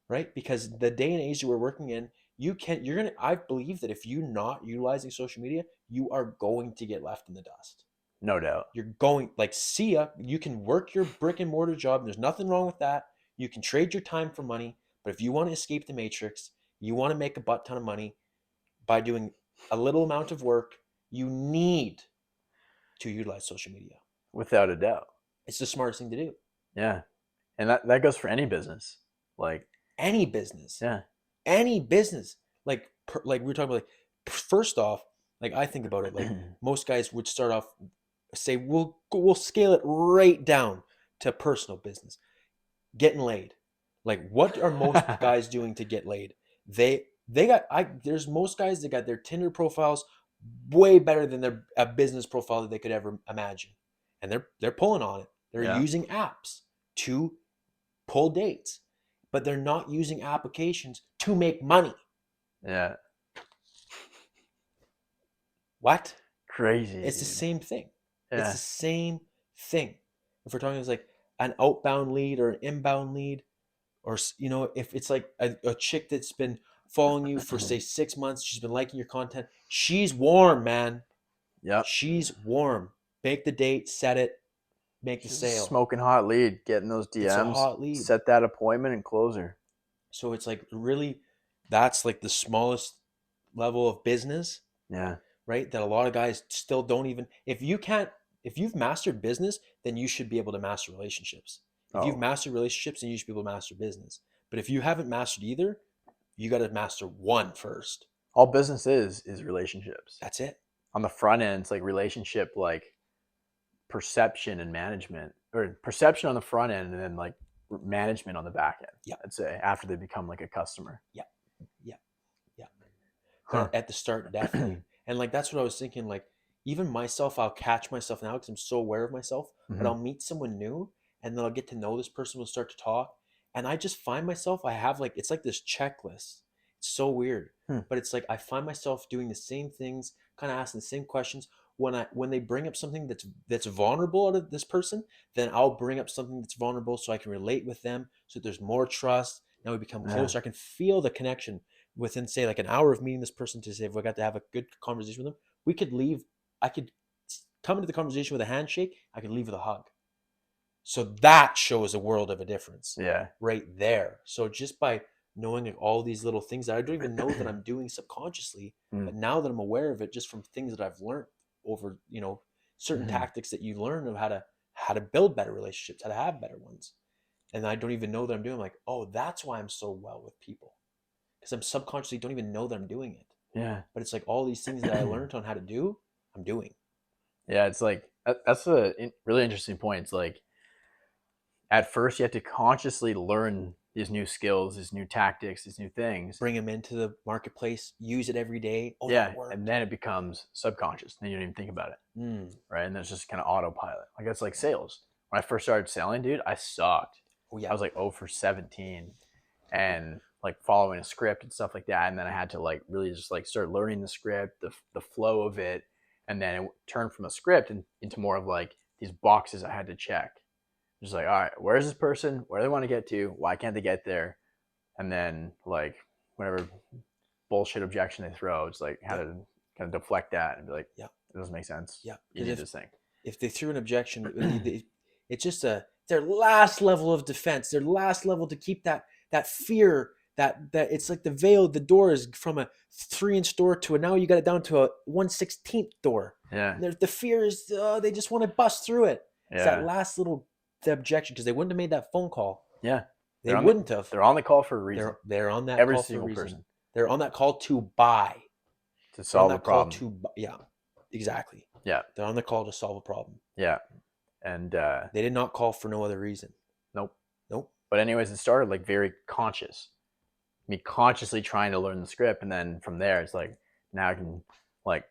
Right? Because the day and age that we're working in, I believe that if you're not utilizing social media, you are going to get left in the dust. No doubt. You're going, like, see ya. You can work your brick and mortar job. There's nothing wrong with that. You can trade your time for money. But if you want to escape the matrix, you want to make a butt ton of money by doing a little amount of work, you need to utilize social media. Without a doubt. It's the smartest thing to do. Yeah. And that goes for any business. Like, Any business, yeah. any business. Like we were talking about, like, first off, like, I think about it, like, most guys would start off, say, we'll scale it right down to personal business. Getting laid. Like, what are most guys doing to get laid? There's most guys that got their Tinder profiles way better than a business profile that they could ever imagine. And they're pulling on it. They're Yeah. using apps to pull dates, but they're not using applications to make money. Yeah. What? Crazy. It's the Dude. same thing. It's Yeah. the same thing. If we're talking, it's like an outbound lead or an inbound lead, or, if it's like a chick that's been following you for, say, 6 months, she's been liking your content, she's warm, man. Yep. She's warm. Make the date, set it, make the Just sale. smoking hot lead, getting those It's a DMs, hot lead. set that appointment and close her. So it's like, really, that's like the smallest level of business, Yeah. right? That a lot of guys still don't even, if you've mastered business, then you should be able to master relationships. If you've Oh, mastered relationships, then you should be able to master business. But if you haven't mastered either, you got to master one first. all business is relationships. That's it. On the front end, it's like relationship, like perception and management, or perception on the front end, and then like management on the back end. Yeah. I'd say after they become like a customer. Yeah. Yeah. Yeah. Huh. At the start, definitely. And, like, that's what I was thinking. Like, even myself, I'll catch myself now because I'm so aware of myself, but I'll meet someone new, and then I'll get to know this person, we'll start to talk. And I just find myself, I have, like, it's like this checklist. It's so weird. Hmm. But it's like I find myself doing the same things, kind of asking the same questions. When they bring up something that's vulnerable out of this person, then I'll bring up something that's vulnerable so I can relate with them, so that there's more trust. Now we become Yeah. closer. I can feel the connection within, say, like an hour of meeting this person, to say, if I got to have a good conversation with them, we could leave. I could come into the conversation with a handshake. I could leave with a hug. So that shows a world of a difference Yeah. right there. So just by knowing, like, all these little things that I don't even know that I'm doing subconsciously, but now that I'm aware of it, just from things that I've learned over, certain tactics that you learn of how to build better relationships, how to have better ones. And I don't even know that I'm doing, like, oh, that's why I'm so well with people. Because I'm subconsciously don't even know that I'm doing it. Yeah. But it's like all these things that I learned on how to do, I'm doing. Yeah. It's like that's a really interesting point. It's like at first you have to consciously learn these new skills, these new tactics, these new things. Bring them into the marketplace, use it every day. Oh, Yeah. that worked. And then it becomes subconscious. Then you don't even think about it. Right. And then it's just kind of autopilot. Like that's like sales. When I first started selling, dude, I sucked. Oh, yeah. I was like 0 for 17 and like following a script and stuff like that. And then I had to like really just like start learning the script, the flow of it. And then it turned from a script into more of like these boxes I had to check. Just like, all right, where's this person? Where do they want to get to? Why can't they get there? And then like whatever bullshit objection they throw, it's like how to kind of deflect that and be like, yeah, it doesn't make sense. Yeah. You need this thing. If they threw an objection, it's just their last level of defense, their last level to keep that fear, that it's like the veil, the door is from a 3-inch door to now you got it down to a 1/16 door. Yeah. The fear is they just want to bust through it. It's that Yeah. last little objection, because they wouldn't have made that phone call. Yeah. They wouldn't have. They're on the call for a reason. They're on that Every call for a single reason. person. They're on that call to buy. To On solve a that call problem. yeah, exactly. Yeah. They're on the call to solve a problem. Yeah. And They did not call for no other reason. nope. Nope. But anyways, it started like very conscious. Me consciously trying to learn the script, and then from there it's like now I can like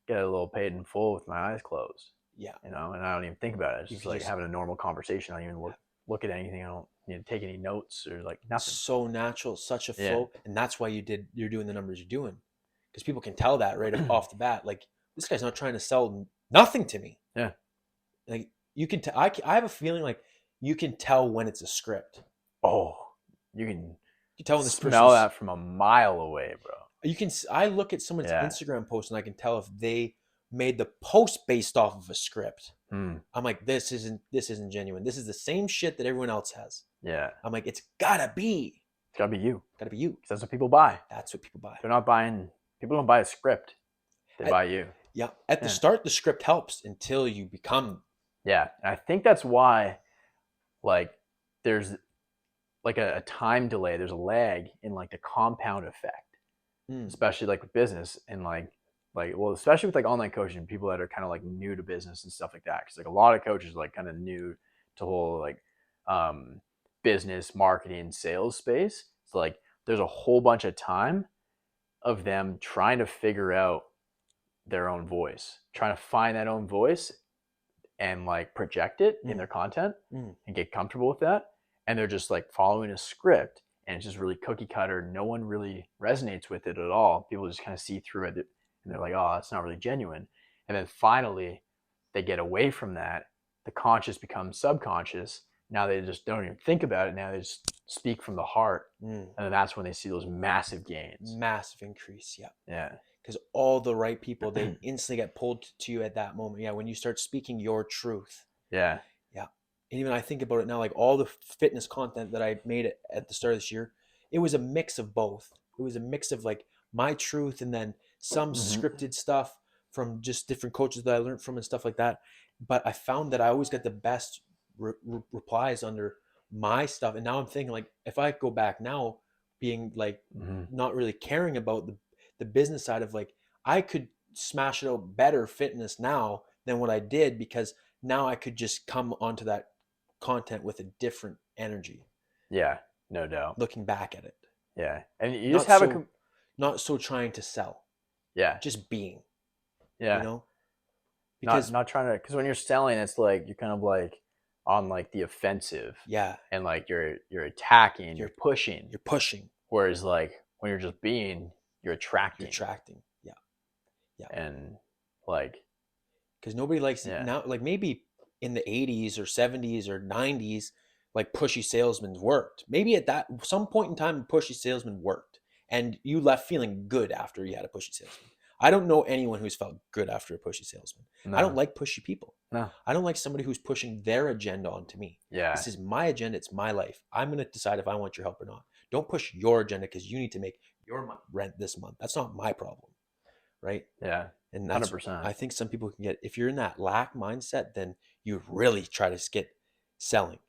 get a little paid in full with my eyes closed, Yeah. and I don't even think about it. It's You just could like just, having a normal conversation. I don't even look at anything. I don't need to take any notes or like nothing. so natural, such a Yeah. flow. And that's why you're doing the numbers you're doing. Because people can tell that right off the bat. Like, this guy's not trying to sell nothing to me. Yeah. Like, you can tell, I have a feeling like you can tell when it's a script. Oh, you can You can tell when this smell person's, that from a mile away, bro. I look at someone's Yeah. Instagram post and I can tell if they made the post based off of a script. Hmm. I'm like, this isn't genuine. This is the same shit that everyone else has. Yeah. I'm like, it's gotta be. It's gotta be you. Gotta be you. 'Cause that's what people buy. That's what people buy. They're not buying. People don't buy a script. They At, buy you. yeah. At the Yeah. start, the script helps until you become. Yeah. And I think that's why, like, there's like a time delay. There's a lag in like the compound effect, especially like with business and well, especially with like online coaching, people that are kind of like new to business and stuff like that. Because like a lot of coaches are like kind of new to whole like business, marketing, sales space. So like there's a whole bunch of time of them trying to figure out their own voice, trying to find that own voice and like project it in their content and get comfortable with that. And they're just like following a script and it's just really cookie cutter. No one really resonates with it at all. People just kind of see through it and they're like, oh, that's not really genuine. And then finally they get away from that. The conscious becomes subconscious. Now they just don't even think about it. Now they just speak from the heart. And then that's when they see those massive gains. Massive increase. Yeah. Yeah. Because all the right people, they instantly get pulled to you at that moment. Yeah. When you start speaking your truth. Yeah. Yeah. And even I think about it now, like all the fitness content that I made at the start of this year, it was a mix of both. It was a mix of like my truth and then some scripted stuff from just different coaches that I learned from and stuff like that. But I found that I always get the best replies under my stuff. And now I'm thinking like, if I go back now being like not really caring about the business side of like, I could smash it out better fitness now than what I did because now I could just come onto that content with a different energy. Yeah, no doubt. Looking back at it. Yeah. And you Not just have so, not so trying to sell. Yeah. Just being. Yeah. You know? Because not trying to, because when you're selling, it's like you're kind of like on like the offensive. Yeah. And like you're attacking, you're pushing. You're pushing. Whereas like when you're just being, you're attracting. You're attracting. Yeah. Yeah. And like, because nobody likes now, like maybe in the 80s or 70s or 90s, like pushy salesmen worked. Maybe at that some point in time, pushy salesman worked and you left feeling good after you had a pushy salesman. I don't know anyone who's felt good after a pushy salesman. No. I don't like pushy people. No. I don't like somebody who's pushing their agenda onto me. Yeah. This is my agenda. It's my life. I'm going to decide if I want your help or not. Don't push your agenda because you need to make your rent this month. That's not my problem. Right? Yeah. And that's 100%. I think some people can get, if you're in that lack mindset, then you really try to get selling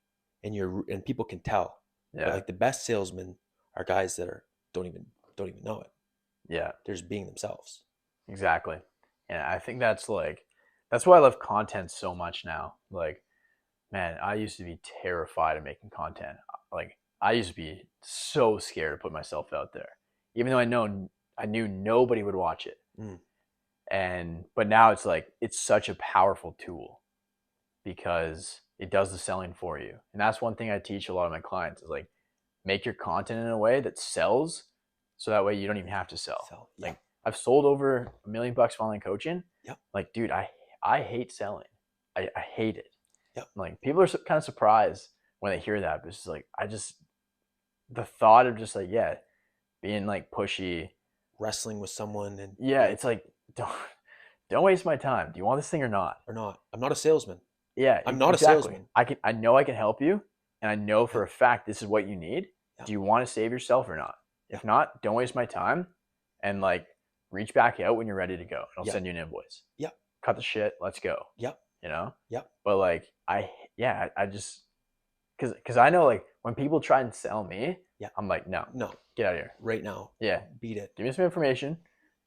and people can tell. Yeah. But like the best salesmen are guys that don't even know it. Yeah. They're just being themselves. Exactly. And I think that's why I love content so much now. Like, man, I used to be terrified of making content. Like, I used to be so scared to put myself out there, even though I knew nobody would watch it. But now it's like, it's such a powerful tool because it does the selling for you. And that's one thing I teach a lot of my clients is like, make your content in a way that sells. So that way you don't even have to sell. Yeah. Like, I've sold over $1 million for online coaching. Yep. Like, dude, I hate selling. I hate it. Yep. Like, people are kind of surprised when they hear that, but it's just like, the thought of just like, yeah, being like pushy, wrestling with someone and it's like, don't waste my time. Do you want this thing or not? I'm not a salesman. Yeah, I'm not a salesman. I know I can help you, and I know for a fact this is what you need. Yeah. Do you want to save yourself or not? Yeah. If not, don't waste my time, and like reach back out when you're ready to go, and I'll send you an invoice. Yeah, cut the shit. Let's go. Yep. You know. Yep. But like I just because I know like when people try and sell me, I'm like no, get out of here right now. Yeah, beat it. Give me some information,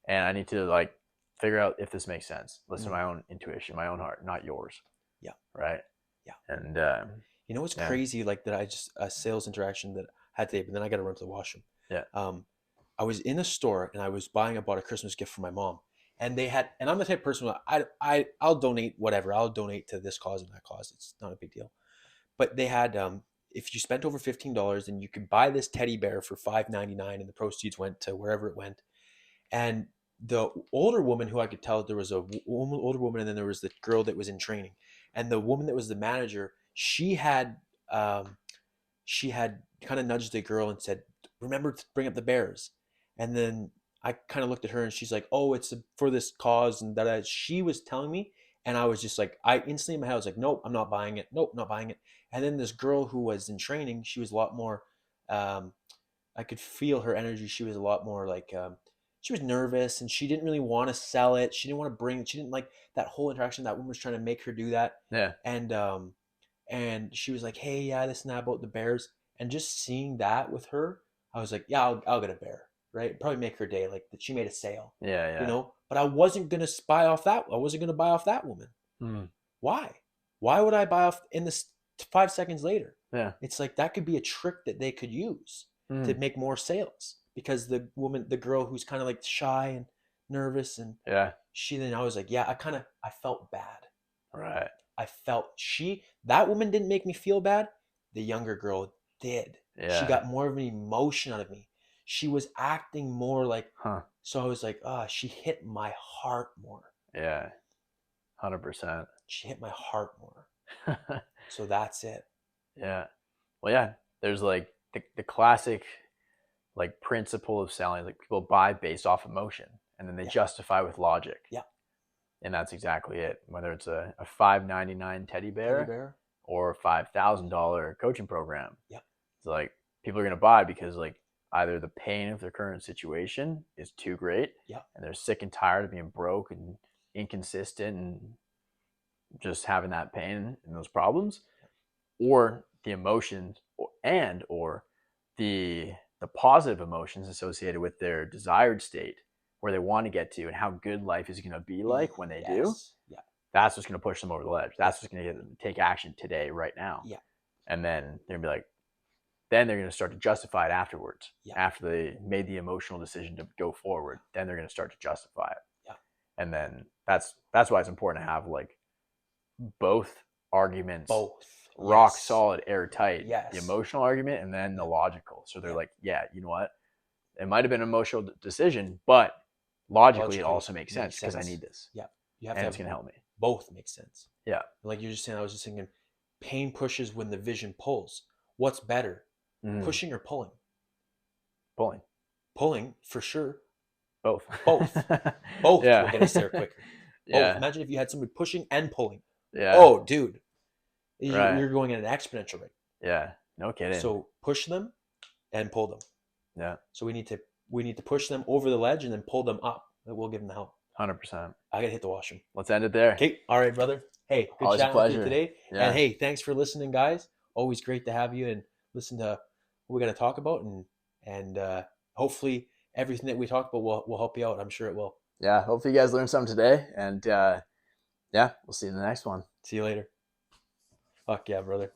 and I need to like figure out if this makes sense. Listen to my own intuition, my own heart, not yours. Yeah. Right. Yeah. And you know what's crazy? Like that, a sales interaction that I had today, but then I got to run to the washroom. Yeah. I was in a store and I bought a Christmas gift for my mom, And they had, and I'm the type of person where I'll donate whatever. I'll donate to this cause and that cause. It's not a big deal. But they had, if you spent over $15, then you could buy this teddy bear for $5.99, and the proceeds went to wherever it went. And the older woman, who I could tell, there was a older woman, and then there was the girl that was in training, and the woman that was the manager, um, she had kind of nudged the girl and said, "Remember to bring up the bears." And then I kind of looked at her, and she's like, "Oh, it's for this cause," and that she was telling me, and I was just like, I instantly in my head was like, "Nope, I'm not buying it. Nope, not buying it." And then this girl who was in training, she was a lot more. Um, I could feel her energy. She was a lot more like, she was nervous, and she didn't really want to sell it. She didn't want to bring. She didn't like that whole interaction. That woman was trying to make her do that, Yeah. and she was like, "Hey, yeah, this and that about the bears." And just seeing that with her, I was like, "Yeah, I'll get a bear, right? Probably make her day." Like that, she made a sale, Yeah. you Yeah. know. But I wasn't gonna buy off that. I wasn't gonna buy off that woman. Hmm. Why? Why would I buy off in this 5 seconds later? Yeah. It's like that could be a trick that they could use to Hmm. make more sales, because the woman, the girl who's kind of like shy and nervous, and Yeah. she, then I was like, yeah, I felt bad. Right. I felt that woman didn't make me feel bad. The younger girl did. She Yeah. got more of an emotion out of me. She was acting more like, Huh. so I was like, ah, she hit my heart more. Yeah. 100%. She hit my heart more. So that's it. Yeah. Well, yeah. There's like the classic like principle of selling. Like people buy based off emotion, and then they Yeah. justify with logic. Yeah. And that's exactly it. Whether it's a $5.99 teddy Teddy bear bear. or a $5,000 coaching program, Yeah. it's like people are gonna buy because like either the pain of their current situation is too great, Yeah. and they're sick and tired of being broke and inconsistent and just having that pain and those problems, or the emotions or the positive emotions associated with their desired state where they want to get to and how good life is going to be like when they do. Yes. Yeah. That's what's going to push them over the ledge. Yeah. That's what's going to get them to take action today, right now. Yeah. And then they're going to be like, then they're going to start to justify it afterwards. Yeah. After they made the emotional decision to go forward, then they're going to start to justify it. Yeah. And then that's why it's important to have like both arguments, Both. rock Yes. solid, airtight. Yes. The emotional argument and then the logical. So they're Yeah. like, yeah, you know what? It might have been an emotional decision, but logically it also makes sense because I need this. Yeah. You have and to it's have going to help me. both make sense. Yeah. Like you're just saying, I was just thinking, pain pushes when the vision pulls. What's better, pushing or pulling? Pulling. Pulling for sure. Both. Both. Both Yeah. will get us there quicker. Yeah. Both. Imagine if you had somebody pushing and pulling. Yeah. Oh, dude. Right. You're going at an exponential rate. Yeah. No kidding. So push them and pull them. Yeah. So we need to push them over the ledge and then pull them up. We'll give them the help. 100%. I gotta hit the washroom. Let's end it there. Okay. All right, brother. Hey, good Always a chatting with you pleasure. today. Yeah. And hey, thanks for listening, guys. Always great to have you and listen to what we got to talk about, and hopefully everything that we talk about will help you out. I'm sure it will. Yeah. Hopefully you guys learned something today, and yeah, we'll see you in the next one. See you later. Fuck yeah, brother.